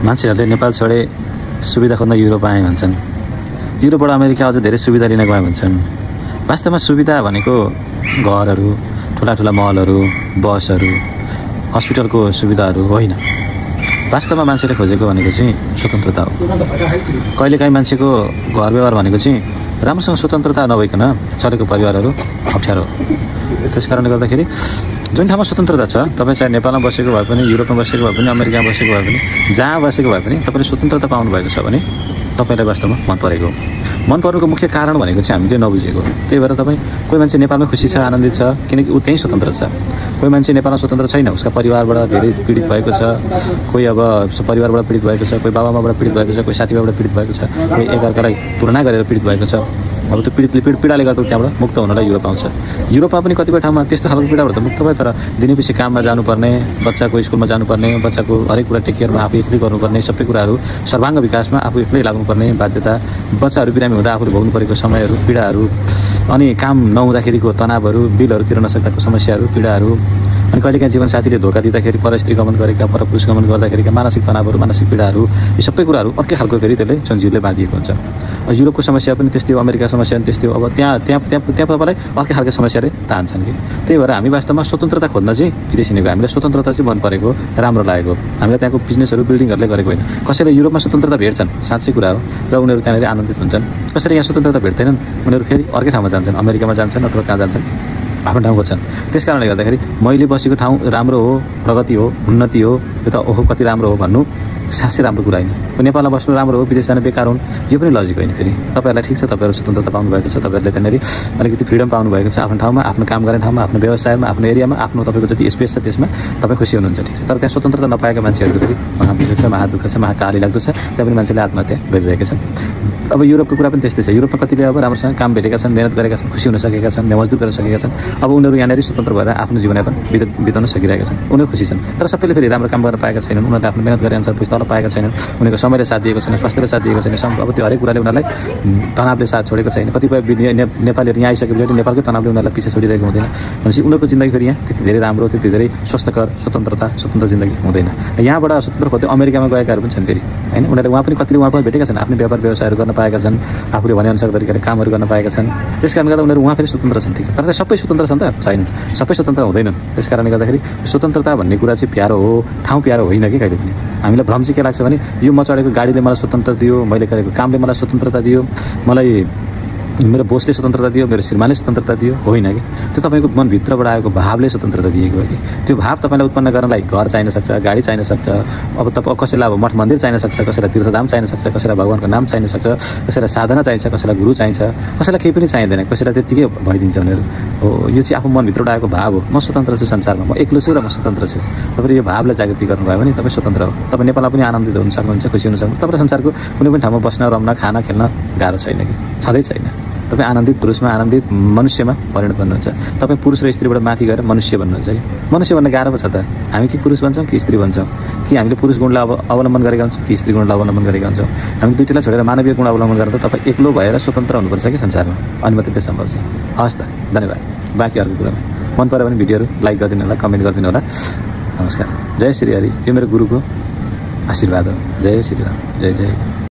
मान्छेहरूले नेपाल छोडे सुविधा खोज्न युरोप आए भन्छन्। युरोपबाट अमेरिका अझ धेरै सुविधा लिन गए भन्छन्। वास्तवमा सुविधा भनेको घरहरू, ठुला ठुला मलहरू, बसहरू, हस्पिटलको सुविधाहरू होइन। वास्तवमा मान्छेले खोजेको भनेको चाहिँ स्वतन्त्रता हो। कहिलेकाहीँ मान्छेको घर व्यवहार भनेको चाहिँ राम्रोसँग स्वतन्त्रता नभइकन चलेको परिवारहरू अप्ठ्यारो हो। त्यस कारणले गर्दाखेरि जुन ठाउँमा स्वतन्त्रता छ, तपाईँ चाहे नेपालमा बसेको भए पनि, युरोपमा बसेको भए पनि, अमेरिकामा बसेको भए पनि, जहाँ बसेको भए पनि तपाईँले स्वतन्त्रता पाउनुभएको छ भने तपाईँलाई वास्तवमा मन परेको हो। मन पर्नुको मुख्य कारण भनेको चाहिँ हामीले नबुझेको हो। त्यही भएर तपाईँ कोही मान्छे नेपालमा खुसी छ, आनन्दित छ, किनकि ऊ त्यहीँ स्वतन्त्र छ। कोही मान्छे नेपालमा स्वतन्त्र छैन, उसका परिवारबाट धेरै पीडित भएको छ, कोही अब परिवारबाट पीडित भएको छ, कोही बाबामाबाट पीडित भएको छ, कोही साथीभाइबाट पीडित भएको छ, कोही एकअर्कालाई तुलना गरेर पीडित भएको छ। अब त्यो पीडाले गर्दा त्यहाँबाट मुक्त हुनलाई युरोप आउँछ। युरोपमा पनि कतिपय ठाउँमा त्यस्तो खालको पीडाबाट त मुक्त भयो, तर दिनैपछि काममा जानुपर्ने, बच्चाको स्कुलमा जानुपर्ने, बच्चाको हरेक कुरा टेक केयरमा आफू एक्लै गर्नुपर्ने, सबै कुराहरू सर्वाङ्ग विकासमा आफू एक्लै लाग्नुपर्ने बाध्यता, बच्चाहरू बिरामी हुँदा आफूले भोग्नु परेको समयहरू, पीडाहरू, अनि काम नहुँदाखेरिको तनावहरू, बिलहरू तिर्न नसक्दाको समस्याहरू, पीडाहरू, अनि कहिलेकाहीँ जीवनसाथीले धोका दिँदाखेरि, परस्त्री गमन गरेका, परपुरुष गमन गर्दाखेरिका मानसिक तनावहरू, मानसिक पीडाहरू, यी सबै कुराहरू अर्कै खालको फेरि त्यसले जन्जिरले बाँधिएको हुन्छ। युरोपको समस्या पनि त्यस्तै हो, अमेरिका समस्या पनि त्यस्तै हो। अब त्यहाँ तपाईँलाई अर्कै खालको समस्याले तान्छन् कि। त्यही भएर हामी वास्तवमा स्वतन्त्रता खोज्न चाहिँ विदेशी निको, हामीलाई स्वतन्त्रता चाहिँ मन परेको, राम्रो लागेको, हामीलाई त्यहाँको बिजनेसहरू, बिल्डिङहरूले गरेको होइन। कसैले युरोपमा स्वतन्त्रता भेट्छन्, साँच्चै कुरा हो, र उनीहरू त्यहाँनिर आनन्दित हुन्छन्। कसैले यहाँ स्वतन्त्रता भेट्दैनन्, उनीहरू फेरि अर्कै ठाउँमा जान्छन्, अमेरिकामा जान्छन् अथवा कहाँ जान्छन्, आफ्नो ठाउँ खोज्छन्। त्यस कारणले गर्दाखेरि मैले बसेको ठाउँ राम्रो हो, प्रगति हो, उन्नति हो, यो त ओहो कति राम्रो हो भन्नु साँच्चै राम्रो कुरा होइन। नेपालमा बस्नु राम्रो हो, विदेश जान बेकार हुन्, यो पनि लजिक होइन। फेरि तपाईँहरूलाई ठिक छ, तपाईँहरू स्वतन्त्रता पाउनुभएको छ, तपाईँहरूले त्यहाँनिर अलिकति फ्रिडम पाउनुभएको छ आफ्नो ठाउँमा, आफ्नो काम गर्ने ठाउँमा, आफ्नो व्यवसायमा, आफ्नो एरियामा, आफ्नो तपाईँको जति स्पेस छ त्यसमा तपाईँ खुसी हुनुहुन्छ, ठिक छ। तर त्यहाँ स्वतन्त्रता नपाएका मान्छेहरूको फेरि महाविश्व छ, महादुःख छ, महाकाली लाग्दो छ, त्यहाँ पनि मान्छेले आत्महत्या गरिरहेका छन्। अब युरोपको कुरा पनि त्यस्तै छ। युरोपमा कतिले अब राम्रोसँग काम भेटेका छन्, मेहनत गरेका छन्, खुसी हुन सकेका छन्, मजदुर गर्न सकेका छन्। अब उनीहरू यहाँनिर स्वतन्त्र भएर आफ्नो जीवनयापन बिताउन सकिरहेका छन्, उनीहरू खुसी छन्। तर सबैले फेरि राम्रो काम गर्न पाएका छैनन्, उनीहरूले आफ्नो मेहनत गरे अनुसार पैसा तल पाएका छैनन्, उनीहरूको समयले साथ दिएको छैन, स्वास्थ्यले साथ दिएको छैन, अब त्यो हरेक कुराले उनीहरूलाई तनावले साथ छोडेको छैन। कतिपय नेपालीहरू यहाँ आइसकेपछि नेपालकै तनावले उनीहरूलाई पछि छोडिरहेको हुँदैन। भनेपछि उनीहरूको जिन्दगी फेरि यहाँ त्यति धेरै राम्रो, त्यति धेरै स्वस्थकर, स्वतन्त्र जिन्दगी हुँदैन। यहाँबाट स्वतन्त्र खोज्दै अमेरिकामा गएकाहरू पनि छन् फेरि, होइन। उनीहरूले उहाँ पनि कतिले उहाँ पनि भेटेका छन्, आफ्नो व्यापार व्यवसायहरू गर्न पाएका छन्, आफूले भनेअनुसार तरिकाले कामहरू गर्न पाएका छन्। त्यस कारणले गर्दा उनीहरू उहाँ फेरि स्वतन्त्र छन्, ठिक छ। तर सबै स्वतन्त्र छन् त छैनन्, सबै स्वतन्त्र हुँदैनन्। त्यस कारणले गर्दाखेरि स्वतन्त्रता भन्ने कुरा चाहिँ प्यारो हो, ठाउँ प्यारो होइन कि कहिले पनि। हामीलाई भ्रम चाहिँ के लाग्छ भने यो म चढेको गाडीले मलाई स्वतन्त्र दियो, मैले गरेको कामले मलाई स्वतन्त्रता दियो, मलाई मेरो बोसले स्वतन्त्रता दियो, मेरो श्रीमानले स्वतन्त्रता दियो, होइन कि। त्यो तपाईँको मनभित्रबाट आएको भावले स्वतन्त्रता दिएको हो कि। त्यो भाव तपाईँलाई उत्पन्न गर्नलाई घर चाहिन सक्छ, गाडी चाहिन सक्छ, अब तपाईँ कसैलाई अब मठ मन्दिर चाहिन सक्छ, कसैलाई तीर्थधाम चाहिन सक्छ, कसैलाई भगवान्को नाम चाहिन सक्छ, कसैलाई साधना चाहिन्छ, कसैलाई गुरु चाहिन्छ, कसैलाई केही पनि चाहिँदैन, कसैलाई त्यत्तिकै भइदिन्छ उनीहरू हो। यो चाहिँ आफ्नो मनभित्रबाट आएको भाव हो। म स्वतन्त्र छु संसारमा, म एक्लो छु र म स्वतन्त्र छु। तपाईँले यो भावलाई जागृति गर्नुभयो भने तपाईँ स्वतन्त्र हो। तपाईँ नेपालमा पनि आनन्दित हुन सक्नुहुन्छ, खुसी हुन सक्नुहुन्छ। तपाईँलाई संसारको कुनै पनि ठाउँमा बस्न, रम्न, खाना, खेल्न गाह्रो छैन कि, छँदै छैन। तपाईँ आनन्दित पुरुषमा, आनन्दित मनुष्यमा परिणत बन्नुहुन्छ। तपाईँ पुरुष र स्त्रीबाट माथि गएर मनुष्य बन्नुहुन्छ कि। मनुष्य भन्न गाह्रो पो छ त। हामी कि पुरुष भन्छौँ कि स्त्री भन्छौँ, कि हामीले पुरुष गुणलाई अवलम्बन गरेका हुन्छौँ कि स्त्री गुणलाई अवलम्बन गरेका हुन्छौँ। हामी दुईटैलाई छोडेर मानवीय गुण अवलम्बन गरेर तपाईँ एक्लो भएर स्वतन्त्र हुनुपर्छ कि संसारमा, अनि मात्रै त्यो सम्भव छ। हस् त, धन्यवाद। बाँकी अर्को कुरामा मन पऱ्यो भने भिडियोहरू लाइक गरिदिनु होला, कमेन्ट गरिदिनु होला। नमस्कार। जय श्री हरि। यो मेरो गुरुको आशीर्वाद हो। जय श्री राम, जय जय।